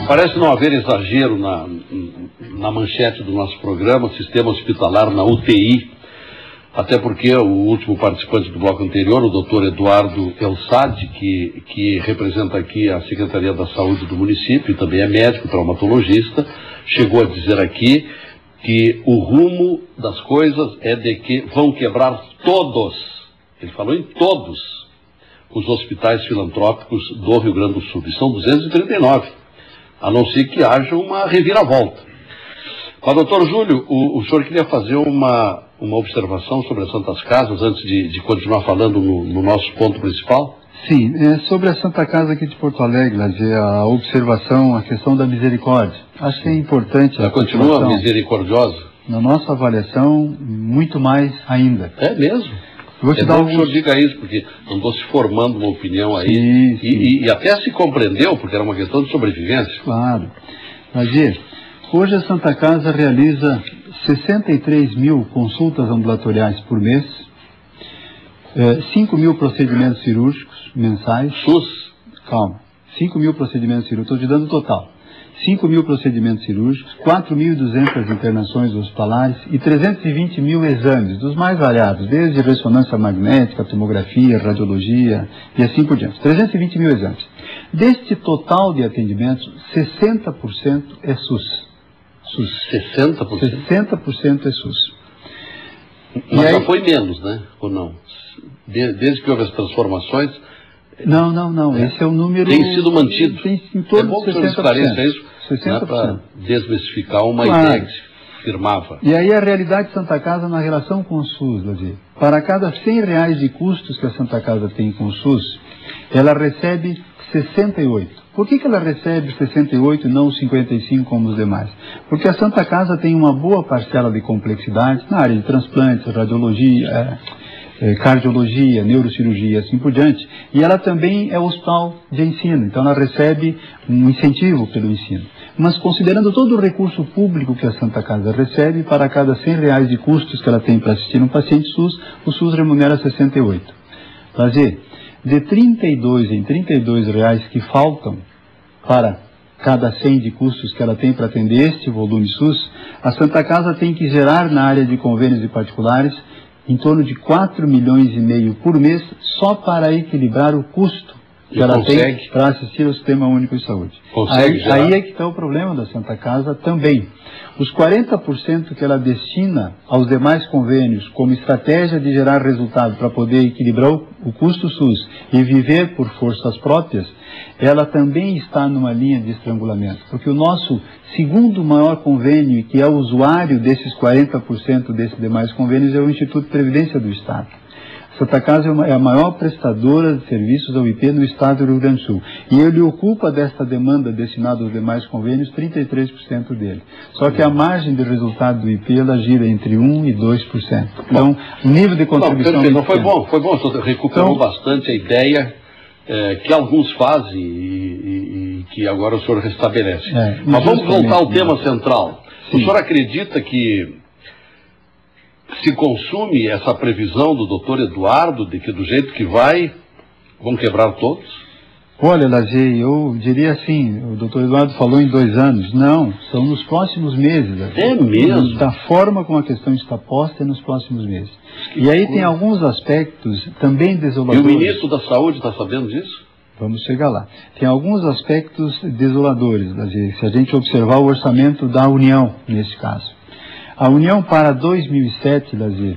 Parece não haver exagero na manchete do nosso programa, sistema hospitalar na UTI, até porque o último participante do bloco anterior, o doutor Eduardo Elsad, que representa aqui a Secretaria da Saúde do município e também é médico, traumatologista, chegou a dizer aqui que o rumo das coisas é de que vão quebrar todos, ele falou em todos, os hospitais filantrópicos do Rio Grande do Sul, e são 239, a não ser que haja uma reviravolta. Mas, doutor Júlio, o senhor queria fazer uma observação sobre as Santas Casas, antes de continuar falando no nosso ponto principal? Sim, sobre a Santa Casa aqui de Porto Alegre, a observação, a questão da misericórdia. Acho que é importante. Ela continua misericordiosa? Na nossa avaliação, muito mais ainda. É mesmo? Vou te dar bom que o senhor diga isso, porque andou se formando uma opinião aí, sim. E até se compreendeu, porque era uma questão de sobrevivência. Claro. Mas, hoje a Santa Casa realiza 63 mil consultas ambulatoriais por mês, 5 mil procedimentos cirúrgicos mensais. SUS? Calma. 5 mil procedimentos cirúrgicos, estou te dando o total. 5 mil procedimentos cirúrgicos, 4.200 internações hospitalares e 320 mil exames, dos mais variados, desde ressonância magnética, tomografia, radiologia e assim por diante. 320 mil exames. Deste total de atendimentos, 60% é SUS. 60%? 60% é SUS. Mas já foi menos, né? Ou não? Desde que houve as transformações... Não. Esse é o número... Tem sido mantido. Tem em torno é bom que de 60%. O senhor esclareça isso, 60%. Né, para desmistificar uma claro. Ideia que se firmava. E aí a realidade de Santa Casa na relação com o SUS, Lazier. Para cada R$100 de custos que a Santa Casa tem com o SUS, ela recebe 68. Por que ela recebe 68 e não 55 como os demais? Porque a Santa Casa tem uma boa parcela de complexidade na área de transplantes, radiologia, cardiologia, neurocirurgia, assim por diante. E ela também é hospital de ensino, então ela recebe um incentivo pelo ensino. Mas considerando todo o recurso público que a Santa Casa recebe, para cada R$100 de custos que ela tem para assistir um paciente SUS, o SUS remunera 68. Lazier, de 32 em 32 reais que faltam para cada 100 de custos que ela tem para atender este volume SUS, a Santa Casa tem que gerar na área de convênios e particulares em torno de 4,5 milhões por mês só para equilibrar o custo que ela tem para assistir ao Sistema Único de Saúde. Aí é que está o problema da Santa Casa também. Os 40% que ela destina aos demais convênios como estratégia de gerar resultado para poder equilibrar o custo SUS e viver por forças próprias, ela também está numa linha de estrangulamento. Porque o nosso segundo maior convênio, que é o usuário desses 40% desses demais convênios, é o Instituto de Previdência do Estado. Santa Casa é a maior prestadora de serviços ao IP no estado do Rio Grande do Sul. E ele ocupa desta demanda destinada aos demais convênios 33% dele. Só que a margem de resultado do IP, ela gira entre 1% e 2%. Então, o nível de contribuição... Não, foi bom. Você recuperou bastante a ideia que alguns fazem e que agora o senhor restabelece. Mas vamos voltar ao tema central. Sim. O senhor acredita que se consome essa previsão do doutor Eduardo de que do jeito que vai, vão quebrar todos? Olha, Lazier, eu diria assim, o doutor Eduardo falou em 2 anos. Não, são nos próximos meses. É mesmo? Da forma como a questão está posta é nos próximos meses. E aí tem alguns aspectos também desoladores. E o ministro da Saúde está sabendo disso? Vamos chegar lá. Tem alguns aspectos desoladores, Lazier, se a gente observar o orçamento da União, nesse caso. A União para 2007, Lazier,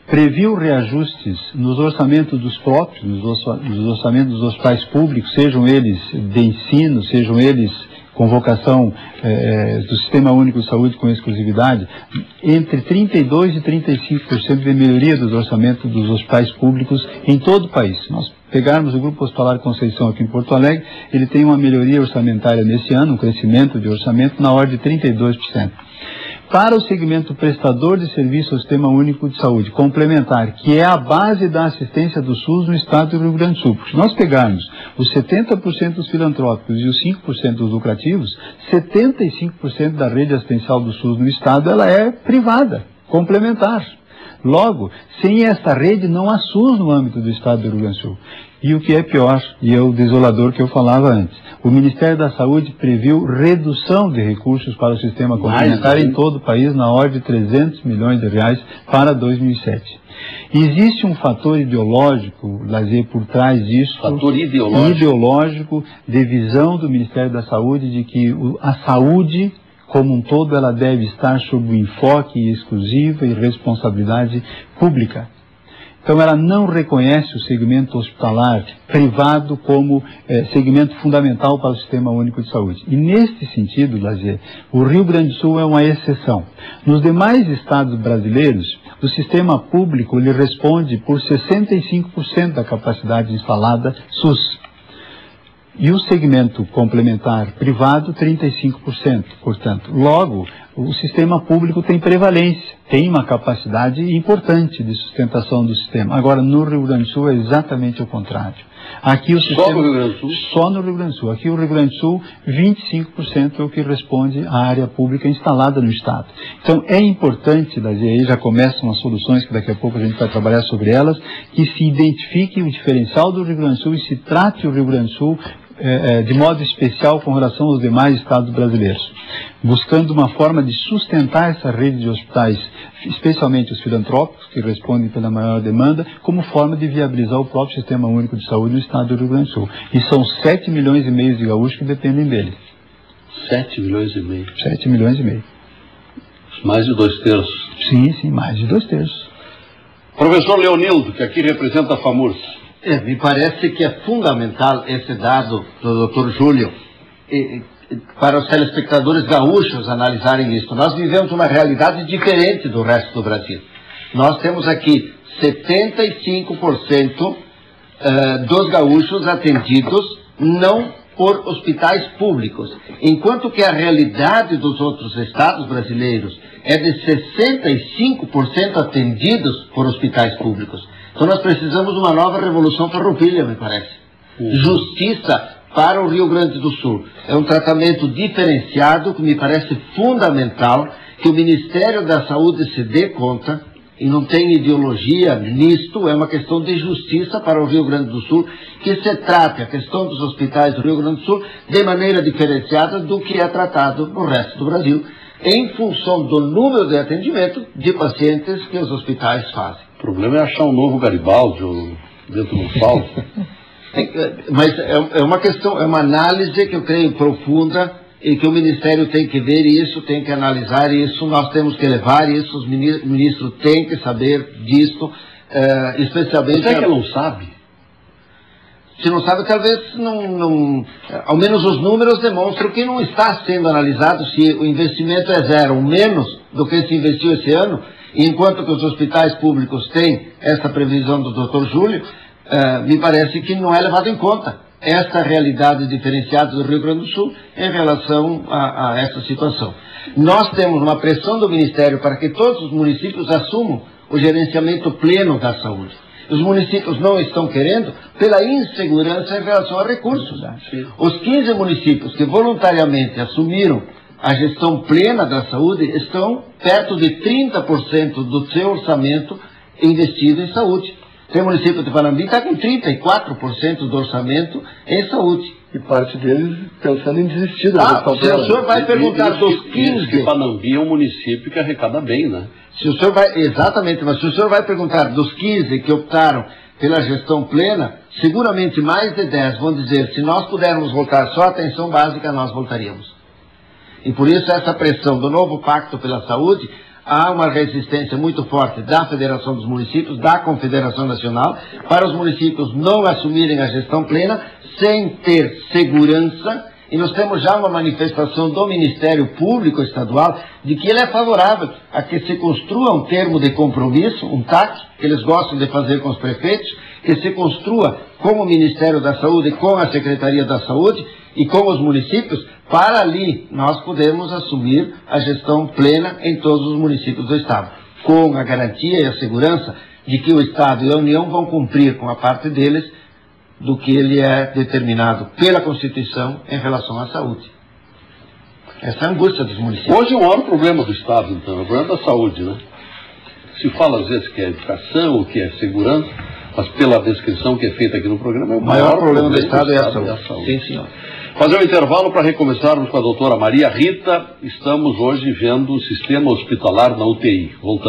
previu reajustes nos orçamentos dos próprios, nos orçamentos dos hospitais públicos, sejam eles de ensino, sejam eles com vocação do Sistema Único de Saúde com exclusividade, entre 32% e 35% de melhoria dos orçamentos dos hospitais públicos em todo o país. Nós pegarmos o Grupo Hospitalar Conceição aqui em Porto Alegre, ele tem uma melhoria orçamentária nesse ano, um crescimento de orçamento na ordem de 32%. Para o segmento prestador de serviço ao Sistema Único de Saúde complementar, que é a base da assistência do SUS no estado do Rio Grande do Sul. Se nós pegarmos os 70% dos filantrópicos e os 5% dos lucrativos, 75% da rede assistencial do SUS no estado ela é privada, complementar. Logo, sem esta rede não há SUS no âmbito do estado do Rio Grande do Sul. E o que é pior, e é o desolador que eu falava antes, o Ministério da Saúde previu redução de recursos para o sistema complementar em todo o país na ordem de 300 milhões de reais para 2007. Existe um fator ideológico, Lazier, por trás disso. Fator ideológico de visão do Ministério da Saúde de que a saúde, como um todo, ela deve estar sob o enfoque exclusiva e responsabilidade pública. Então, ela não reconhece o segmento hospitalar privado como segmento fundamental para o Sistema Único de Saúde. E, neste sentido, Lazier, o Rio Grande do Sul é uma exceção. Nos demais estados brasileiros, o sistema público ele responde por 65% da capacidade instalada SUS. E o segmento complementar privado, 35%. Portanto, logo, o sistema público tem prevalência, tem uma capacidade importante de sustentação do sistema. Agora, no Rio Grande do Sul é exatamente o contrário. Aqui o sistema, só no Rio Grande do Sul? Só no Rio Grande do Sul. Aqui o Rio Grande do Sul, 25% é o que responde à área pública instalada no Estado. Então, é importante, aí já começam as soluções, que daqui a pouco a gente vai trabalhar sobre elas, que se identifique o diferencial do Rio Grande do Sul e se trate o Rio Grande do Sul de modo especial com relação aos demais estados brasileiros, buscando uma forma de sustentar essa rede de hospitais, especialmente os filantrópicos, que respondem pela maior demanda, como forma de viabilizar o próprio Sistema Único de Saúde no estado do Rio Grande do Sul. E são 7 milhões e meio de gaúchos que dependem dele. 7 milhões e meio? 7 milhões e meio. Mais de 2/3. Sim, mais de 2/3. Professor Leonildo, que aqui representa a FAMURS. Me parece que é fundamental esse dado do Dr. Júlio para os telespectadores gaúchos analisarem isso. Nós vivemos uma realidade diferente do resto do Brasil. Nós temos aqui 75% dos gaúchos atendidos não por hospitais públicos, enquanto que a realidade dos outros estados brasileiros é de 65% atendidos por hospitais públicos. Então nós precisamos de uma nova revolução farroupilha, me parece. Justiça para o Rio Grande do Sul. É um tratamento diferenciado que me parece fundamental que o Ministério da Saúde se dê conta, e não tem ideologia nisto, é uma questão de justiça para o Rio Grande do Sul, que se trate a questão dos hospitais do Rio Grande do Sul de maneira diferenciada do que é tratado no resto do Brasil, em função do número de atendimento de pacientes que os hospitais fazem. O problema é achar um novo Garibaldi dentro do salto. Mas é uma questão, é uma análise que eu creio profunda e que o Ministério tem que ver isso, tem que analisar isso, nós temos que levar isso, os ministros têm que saber disso, especialmente... Mas é que não sabe? Se não sabe, talvez não... Ao menos os números demonstram que não está sendo analisado se o investimento é zero ou menos do que se investiu esse ano, enquanto que os hospitais públicos têm essa previsão do Dr. Júlio, me parece que não é levado em conta esta realidade diferenciada do Rio Grande do Sul em relação a essa situação. Nós temos uma pressão do Ministério para que todos os municípios assumam o gerenciamento pleno da saúde. Os municípios não estão querendo pela insegurança em relação a recursos. Os 15 municípios que voluntariamente assumiram a gestão plena da saúde estão perto de 30% do seu orçamento investido em saúde. Tem o município de Panambi que está com 34% do orçamento em saúde. E parte deles pensando em desistir da gestão plena. Se o senhor vai perguntar dos 15... que Panambi é um município que arrecada bem, né? Se o senhor vai, exatamente, mas se o senhor vai perguntar dos 15 que optaram pela gestão plena, seguramente mais de 10 vão dizer, se nós pudermos voltar só à atenção básica, nós voltaríamos. E por isso essa pressão do novo Pacto pela Saúde, há uma resistência muito forte da Federação dos Municípios, da Confederação Nacional, para os municípios não assumirem a gestão plena, sem ter segurança, e nós temos já uma manifestação do Ministério Público Estadual de que ele é favorável a que se construa um termo de compromisso, um TAC, que eles gostam de fazer com os prefeitos, que se construa com o Ministério da Saúde, com a Secretaria da Saúde e com os municípios, para ali nós podermos assumir a gestão plena em todos os municípios do Estado, com a garantia e a segurança de que o Estado e a União vão cumprir com a parte deles do que ele é determinado pela Constituição em relação à saúde. Essa é a angústia dos municípios. Hoje o maior problema do Estado, então, é o problema da saúde, né? Se fala às vezes que é educação, o que é segurança. Mas pela descrição que é feita aqui no programa, é o maior problema do Estado é a saúde. Sim, senhor. Fazer um intervalo para recomeçarmos com a doutora Maria Rita. Estamos hoje vendo o sistema hospitalar na UTI. Voltamos.